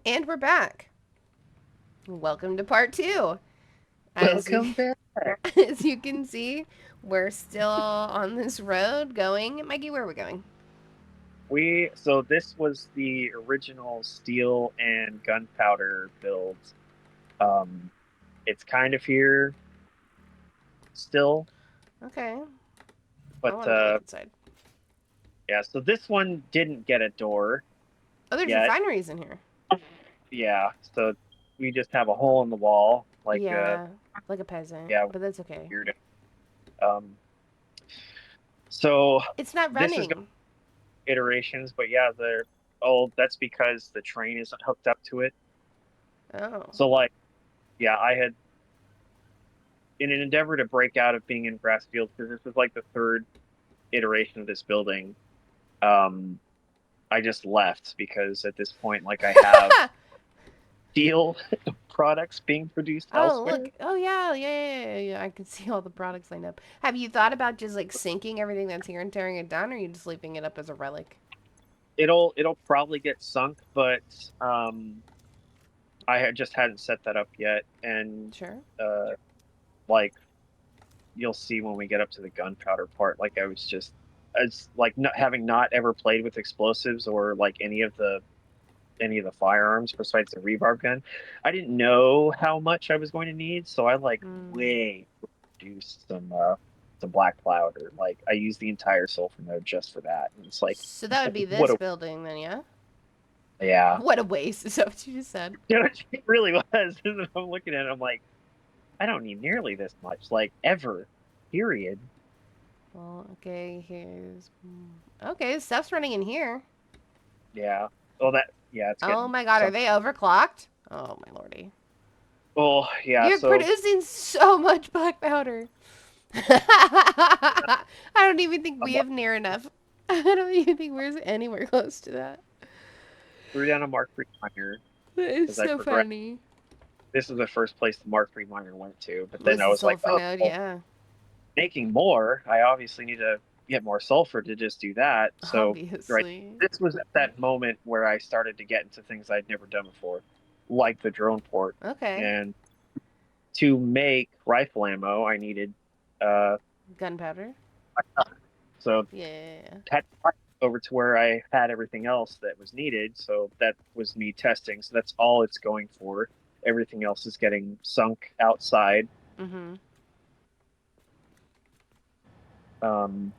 And we're back. Welcome to part two. As you, Welcome back. as you can see, we're still on this road going. Mikey, where are we going? So this was the original steel and gunpowder build. Um, it's kind of here still, Okay. I but want to look inside. yeah. So this one didn't get a door Oh, there's yet. refineries in here. Yeah. So we just have a hole in the wall, Yeah, like a peasant, yeah, but that's okay. weird. Um, so It's not this is running. iterations, but yeah, that's because the train isn't hooked up to it. Oh. So yeah, I had in an endeavor to break out of being in grass fields because this was like the third iteration of this building. Um, I just left because at this point, like I have steel products being produced Oh, elsewhere. look. Oh, yeah, yeah. I can see all the products lined up. Have you thought about just like sinking everything that's here and tearing it down, or are you just leaving it up as a relic? It'll probably get sunk, but I had just hadn't set that up yet, and Sure. uh, like you'll see when we get up to the gunpowder part, like I was just as like not having not ever played with explosives or like any of the firearms besides the rebarb gun. I didn't know how much I was going to need, so I like Mm. way reduced some black powder. Like I used the entire sulfur node just for that. And it's like So that would be what this a building then, yeah? yeah. What a waste. Is that what you just said? It really was. I'm looking at it, I'm like, I don't need nearly this much, like ever. Period. Well, okay, here's. Okay, stuff's running in here. Yeah. Well it's Oh getting my god, are some they overclocked? Oh my lordy. oh yeah, You're so producing so much black powder. I don't even think I'm we have near enough. I don't even think we're anywhere close to that. threw down a Mark III miner That is as I so progressed. funny. This is the first place the Mark III miner went to, but then Was I the was like, sulfur oh, node? well, Yeah, making more, I obviously need to get more sulfur to just do that. So, right, obviously. this was at that moment where I started to get into things I'd never done before, like the drone port. Okay. And to make rifle ammo, I needed, uh, Gunpowder. so Yeah. had over to where I had everything else that was needed. So that was me testing. So that's all it's going for. Everything else is getting sunk outside. Mm-hmm. Um,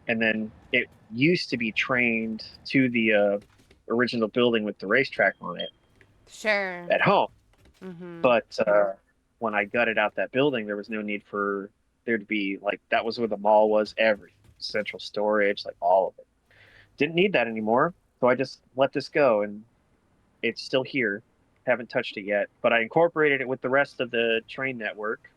and then it used to be trained to the original building with the racetrack on it Sure. at home. Mm-hmm. But when I gutted out that building, there was no need for there to be like that was where the mall was, everything, central storage, like all of it. Didn't need that anymore, so I just let this go, and it's still here. Haven't touched it yet, but I incorporated it with the rest of the train network.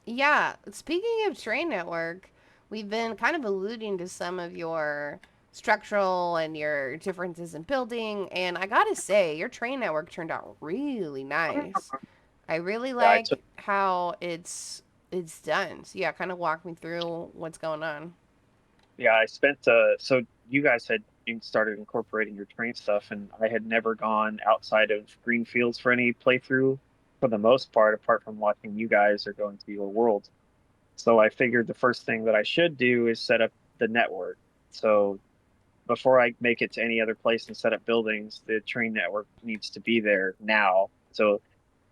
Yeah, speaking of train network, we've been kind of alluding to some of your structural and your differences in building, and I gotta say, your train network turned out really nice. I really Yeah, I took like how it's done. So yeah, kind of walk me through what's going on. Yeah, I spent so you guys had started incorporating your train stuff, and I had never gone outside of Greenfields for any playthrough for the most part, apart from watching you guys or going to your world. So I figured the first thing that I should do is set up the network. So before I make it to any other place and set up buildings, the train network needs to be there now. So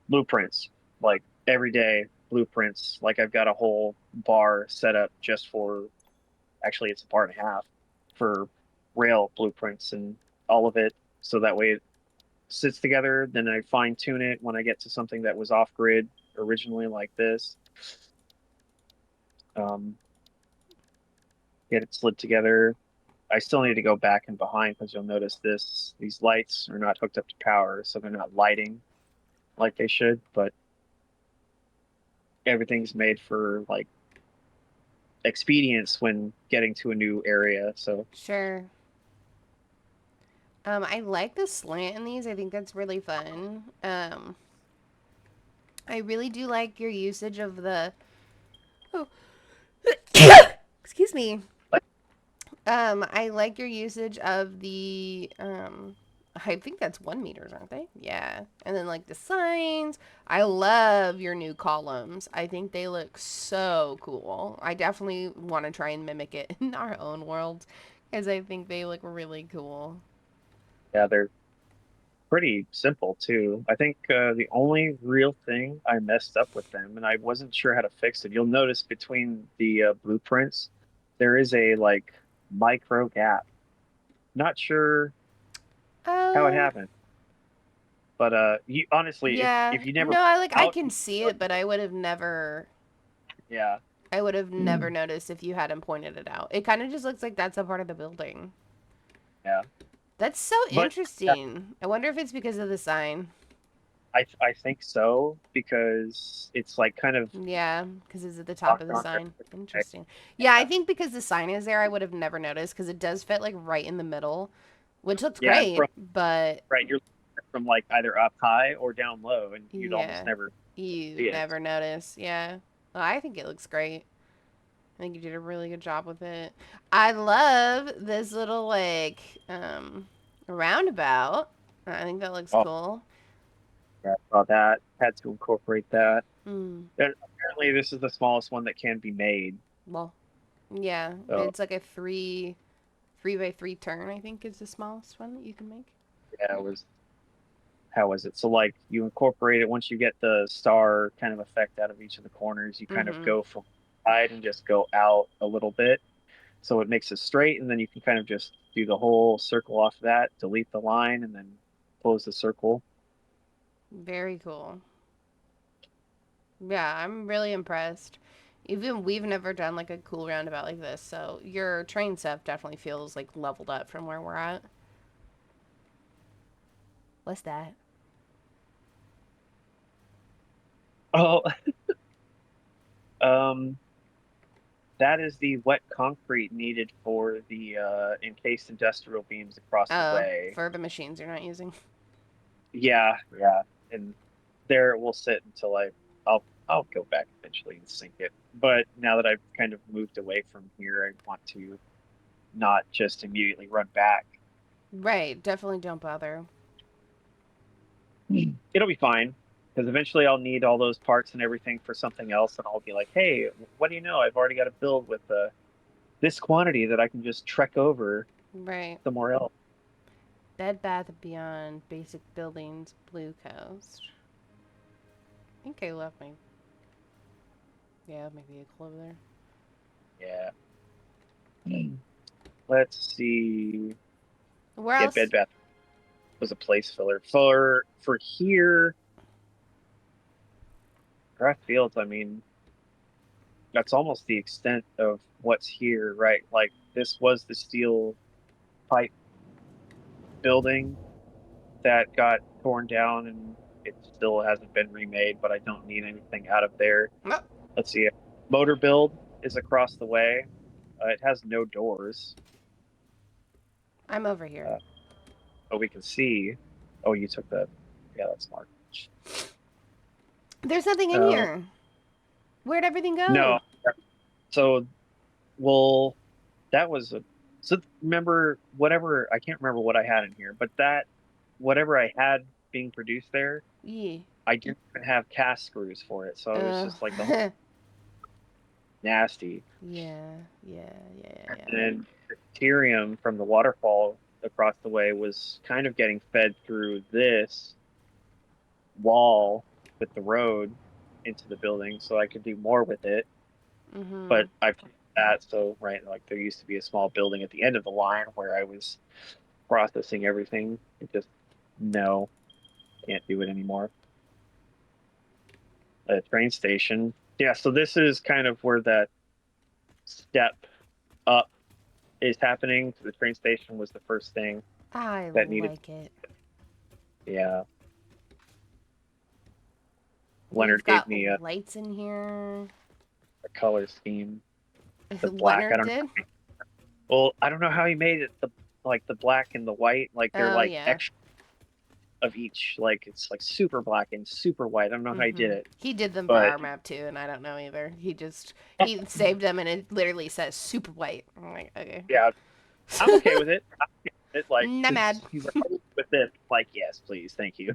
blueprints, like every day blueprints, like I've got a whole bar set up just for actually it's a bar and a half for rail blueprints and all of it. So that way it sits together. Then I fine tune it when I get to something that was off grid originally, like this. Um, get it slid together. I still need to go back and behind because you'll notice these lights are not hooked up to power, so they're not lighting like they should. But everything's made for like expedience when getting to a new area. So Sure. I like the slant in these. I think that's really fun. I really do like your usage of the. Oh, excuse me. I like your usage of the I think that's 1 meters, aren't they? Yeah. And then like the signs. I love your new columns. I think they look so cool. I definitely want to try and mimic it in our own world because I think they look really cool. Yeah, they're pretty simple too. I think the only real thing I messed up with them, and I wasn't sure how to fix it. You'll notice between the blueprints, there is a like micro gap. Not sure how it Oh, happened, but you honestly, yeah. if you never No, I out, can see it, but yeah, I would have never noticed if you hadn't pointed it out. It kind of just looks like that's a part of the building. yeah, That's so but yeah, interesting. I wonder if it's because of the sign. I think so because it's like kind of Yeah, because it's at the top of locked the on there. sign. Okay. Interesting. Yeah, I Yeah, think because the sign is there, I would have never noticed because it does fit like right in the middle, which looks yeah, and great. from But right, you're from like either up high or down low, and you'd almost yeah, never you see it. never notice. Yeah, well, I think it looks great. I think you did a really good job with it. I love this little like roundabout. I think that looks Oh, cool. yeah, I saw that. Had to incorporate that. Mm, And apparently, this is the smallest one that can be made. well, yeah, So it's like a three by three turn. I think is the smallest one that you can make. yeah, it was how was it? So like you incorporate it once you get the star kind of effect out of each of the corners, you kind of Mm-hmm. go from side and just go out a little bit. So it makes it straight, and then you can kind of just do the whole circle off that, delete the line, and then close the circle. Very cool. Yeah, I'm really impressed. Even we've never done like a cool roundabout like this, so your train stuff definitely feels like leveled up from where we're at. What's that? Oh, um, that is the wet concrete needed for the encased industrial beams across the Oh, way. for the machines you're not using. Yeah, yeah, and there it will sit until I'll go back eventually and sink it. But now that I've kind of moved away from here, I want to not just immediately run back. Right, definitely don't bother. It'll be fine because eventually I'll need all those parts and everything for something else, and I'll be like, hey, what do you know? I've already got a build with this quantity that I can just trek over Right. somewhere else. Bed Bath & Beyond, Basic Buildings, Blue Coast. I think I left my, yeah, my vehicle over there. Yeah. Let's see. Where Yeah, Bed else? Bath was a place filler for here. Craft Fields, I mean, that's almost the extent of what's here, right? Like this was the steel pipe building that got torn down and it still hasn't been remade, but I don't need anything out of there. Oh, Let's see. Motor build is across the way. It has no doors. I'm over here. Uh, but we can see. Oh, you took the. Yeah, that's smart. There's nothing in Uh, here. Where'd everything no. go? So, well, that was a. So remember whatever I can't remember what I had in here, but that whatever I had being produced there, Yeah. I didn't even have cast screws for it, so it was Uh, just like the whole nasty. yeah, yeah, yeah, And yeah. then the Tyrium from the waterfall across the way was kind of getting fed through this wall with the road into the building, so I could do more with it. Mm-hmm. But I put that so right, like there used to be a small building at the end of the line where I was processing everything. It just no, can't do it anymore. A train station. Yeah, so this is kind of where that step up is happening. So the train station was the first thing I that needed. like it. Yeah, You've Leonard gave got me lights in here. a color scheme. The black. I Leonard don't did? know. Well, I don't know how he made it. The like the black and the white, like they're Oh, like yeah. extra of each. Like it's like super black and super white. I don't know how he did Mm-hmm. it, He did them for but our map too, and I don't know either. He saved them and it literally says super white. I'm like, okay. yeah, I'm okay with it. It like Not mad. since he's like with this, like yes, please, thank you.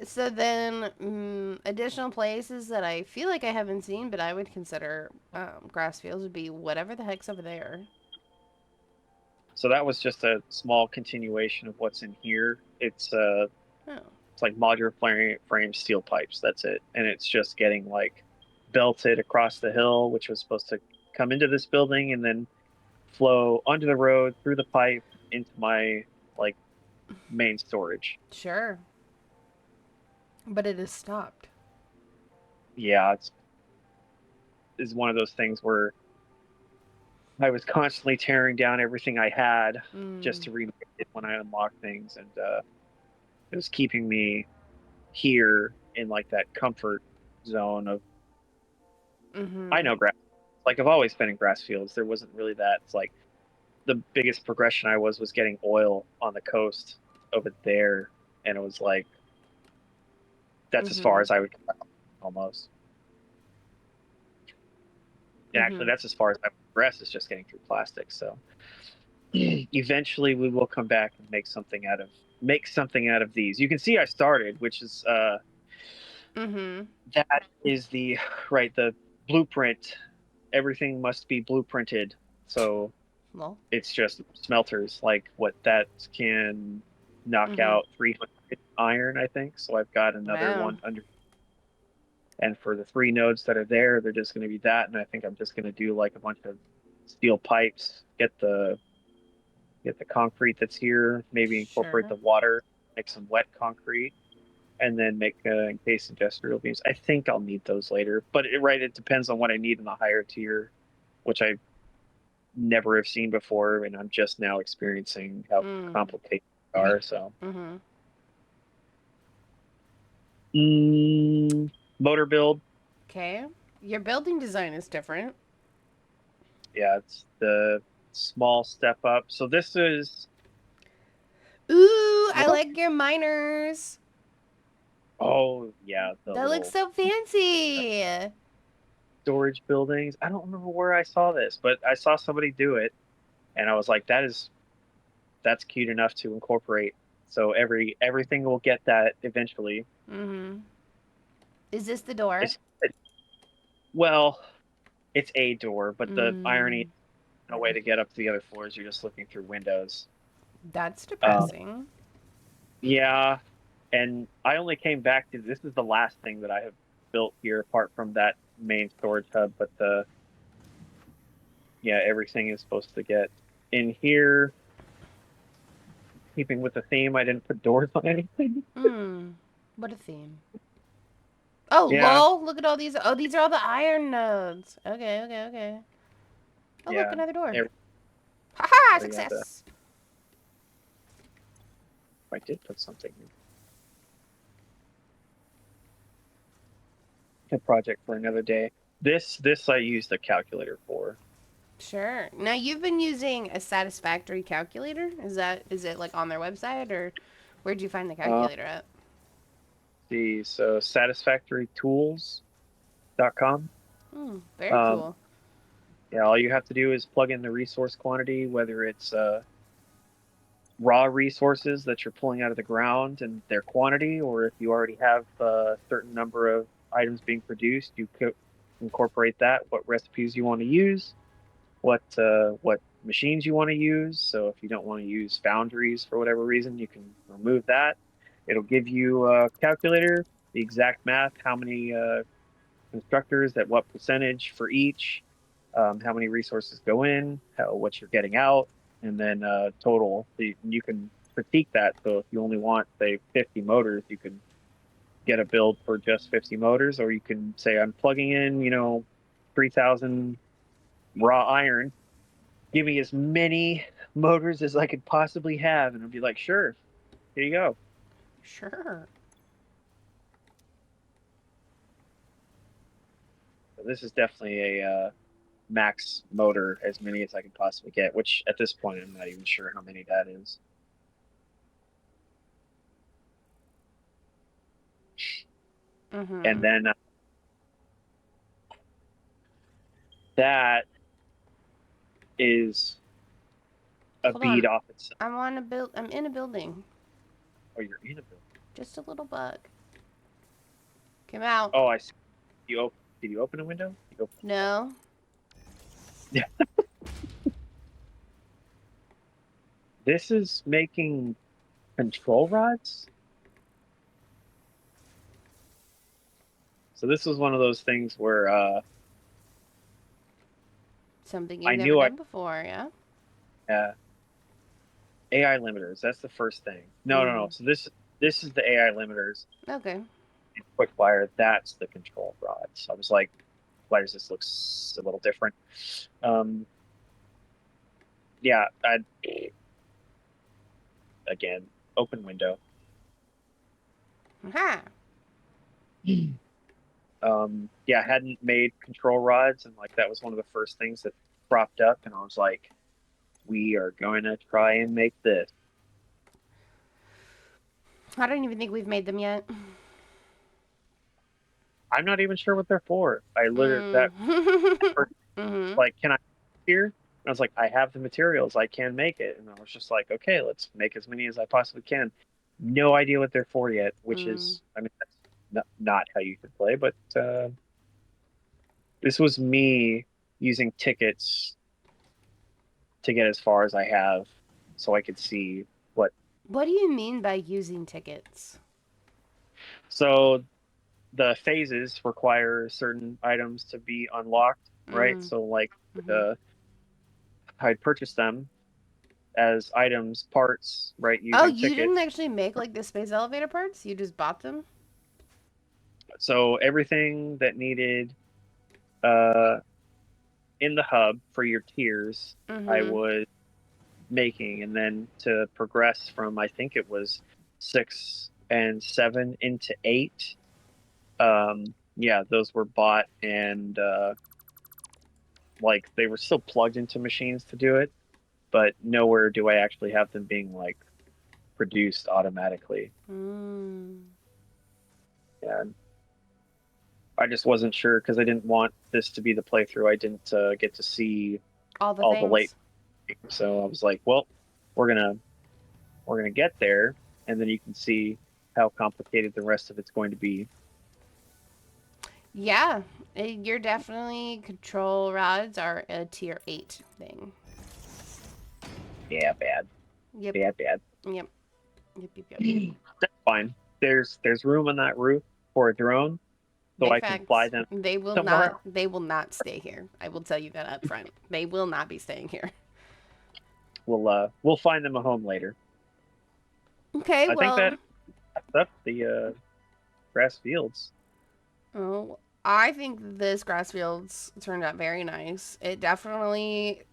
So then, additional places that I feel like I haven't seen, but I would consider grass fields would be whatever the heck's over there. So that was just a small continuation of what's in here. Oh. It's like modular frame steel pipes. That's it, and it's just getting like belted across the hill, which was supposed to come into this building and then flow onto the road through the pipe into my like main storage. Sure. But it has stopped. Yeah, it's is one of those things where I was constantly tearing down everything I had just Mm. to remake it when I unlocked things, and it was keeping me here in like that comfort zone of I Mm-hmm. know grass. Like I've always been in grass fields. There wasn't really that. It's like the biggest progression I was getting oil on the coast over there, and it was like that's as far Mm-hmm. as I would go almost. And actually, Mm-hmm. that's as far as I would progress is just getting through plastic. So eventually, we will come back and make something out of these. You can see I started, which is Mm-hmm. that is the right the blueprint. Everything must be blueprinted. So Well. it's just smelters like what that can knock Mm-hmm. out 300 iron, I think. So I've got another Wow. one under, and for the three nodes that are there, they're just going to be that, and I think I'm just going to do like a bunch of steel pipes, get the concrete that's here, maybe incorporate Sure. the water, make some wet concrete, and then make encased industrial beams. I think I'll need those later, but it depends on what I need in the higher tier, which I never have seen before, and I'm just now experiencing how Mm. complicated they are. So, Mm-hmm. mm, motor build, Okay. Your building design is different. yeah, it's the small step up. So this is Ooh, I well, like your miners. oh yeah, the That looks little so fancy. storage buildings. I don't remember where I saw this, but I saw somebody do it, and I was like, that's cute enough to incorporate. So everything will get that eventually. Mm-hmm. Is this the door? It, well, it's a door, but the irony, Mm. no way to get up to the other floors. You're just looking through windows. That's Uh, depressing. yeah, and I only came back to this is the last thing that I have built here, apart from that main storage hub. But the yeah, everything is supposed to get in here. Keeping with the theme, I didn't put doors on anything. Hmm. What a theme. Oh, Yeah, lol. Look at all these. Oh, these are all the iron nodes. Okay, okay, okay. Oh, look, yeah. another door. Every, Haha, oh yeah, success. I did put something in a project for another day. This I used a calculator for. Sure. Now, you've been using a Satisfactory calculator? Is it like on their website, or where'd you find the Uh, calculator at? see, so satisfactorytools.com. Hmm, very Um, cool. yeah, all you have to do is plug in the resource quantity, whether it's raw resources that you're pulling out of the ground and their quantity, or if you already have a certain number of items being produced, you could incorporate that, what recipes you want to use, what machines you want to use. So if you don't want to use foundries for whatever reason, you can remove that. It'll give you a calculator, the exact math, how many constructors at what percentage for each, how many resources go in, what you're getting out, and then total. So you can critique that. So if you only want, say, 50 motors, you can get a build for just 50 motors, or you can say, I'm plugging in, 3,000 raw iron. Give me as many motors as I could possibly have. And I'll be like, sure, here you go. Sure. So this is definitely a max motor, as many as I could possibly get, which at this point, I'm not even sure how many that is. And Mm-hmm. then that is a Hold on. bead off itself. I'm in a building. Oh, you're in a building. Just a little bug. Come out. Oh, I see. Did you open a window? You open a window. No. Yeah. This is making control rods. So this was one of those things where Something you've I never knew done before, yeah? uh, AI limiters. That's the first thing. No, no, Mm. no. So this is the AI limiters. Okay. Quick wire. That's the control rods. I was like, why does this look a little different? Um, yeah. Again, open window. Ha! Yeah, I hadn't made control rods, and like that was one of the first things that cropped up, and I was like, we are going to try and make this. I don't even think we've made them yet. I'm not even sure what they're for. I literally Mm. that first, Mm-hmm. like, can I here? And I was like, I have the materials, I can make it, and I was just like, okay, let's make as many as I possibly can. No idea what they're for yet, which Mm. is, I mean, that's not how you should play, but this was me using tickets to get as far as I have, so I could see what. What do you mean by using tickets? So the phases require certain items to be unlocked, right? Mm. So like Mm-hmm. uh, I'd purchase them as items, parts, right, Oh, using you didn't tickets. actually make like the space elevator parts? You just bought them? So everything that needed uh, in the hub for your tiers, I Mm-hmm. was making, and then to progress from I think it was 6 and 7 into 8. Yeah, those were bought and like they were still plugged into machines to do it, but nowhere do I actually have them being like produced automatically. Mm. And I just wasn't sure because I didn't want this to be the playthrough. I didn't get to see All the all the late things. things. So I was like, well, we're gonna we're gonna get there, and then you can see how complicated the rest of it's going to be. Yeah. You're definitely control rods are a tier 8 thing. Yeah, bad, Yep. bad, bad. Yep. Yep. Yep. Yep. That's fine. There's room on that roof for a drone, so Big I can fly facts. them They will somewhere not. else. They will not stay here. I will tell you that up front. They will not be staying here. We'll find them a home later. Okay. I think that Well. wraps up the grass fields. Oh, I think this grass fields turned out very nice. It definitely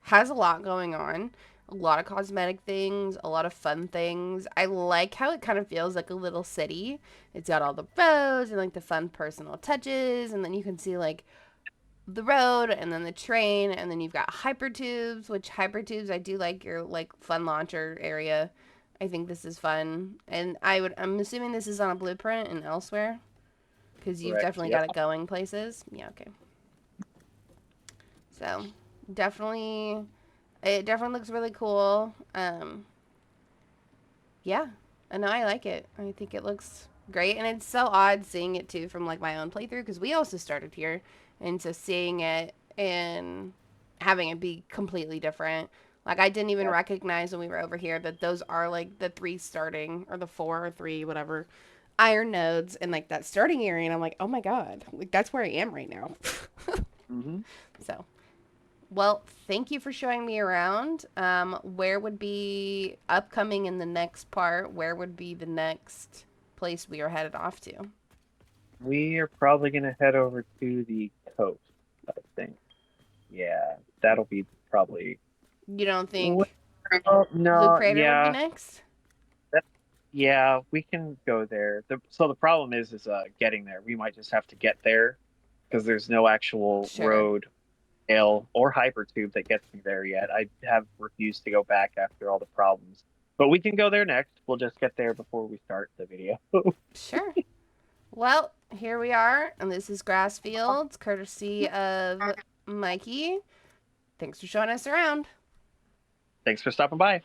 has a lot going on. A lot of cosmetic things, a lot of fun things. I like how it kind of feels like a little city. It's got all the roads and like the fun personal touches, and then you can see like the road and then the train, and then you've got hypertubes, which hypertubes I do like your like fun launcher area. I think this is fun. And I'm assuming this is on a blueprint and elsewhere because you've Correct. definitely Yep. got it going places. Yeah, okay. So, definitely it definitely looks really cool. Yeah, I know I like it. I think it looks great, and it's so odd seeing it too from like my own playthrough because we also started here, and so seeing it and having it be completely different. Like I didn't even Yep. recognize when we were over here that those are like the 3 starting or the 4 or 3 whatever iron nodes and like that starting area, and I'm like, oh my god, like that's where I am right now. Hmm. So well, thank you for showing me around. Where would be upcoming in the next part? Where would be the next place we are headed off to? We are probably gonna head over to the coast, I think. Yeah, that'll be probably. You don't Well, think Blue no, Crater would be yeah, next? that, yeah, we can go there. So the problem is getting there. We might just have to get there because there's no actual Sure. road, rail, or hypertube that gets me there yet. I have refused to go back after all the problems. But we can go there next. We'll just get there before we start the video. Sure. Well, here we are, and this is Grass Fields, courtesy of Mikey. Thanks for showing us around. Thanks for stopping by.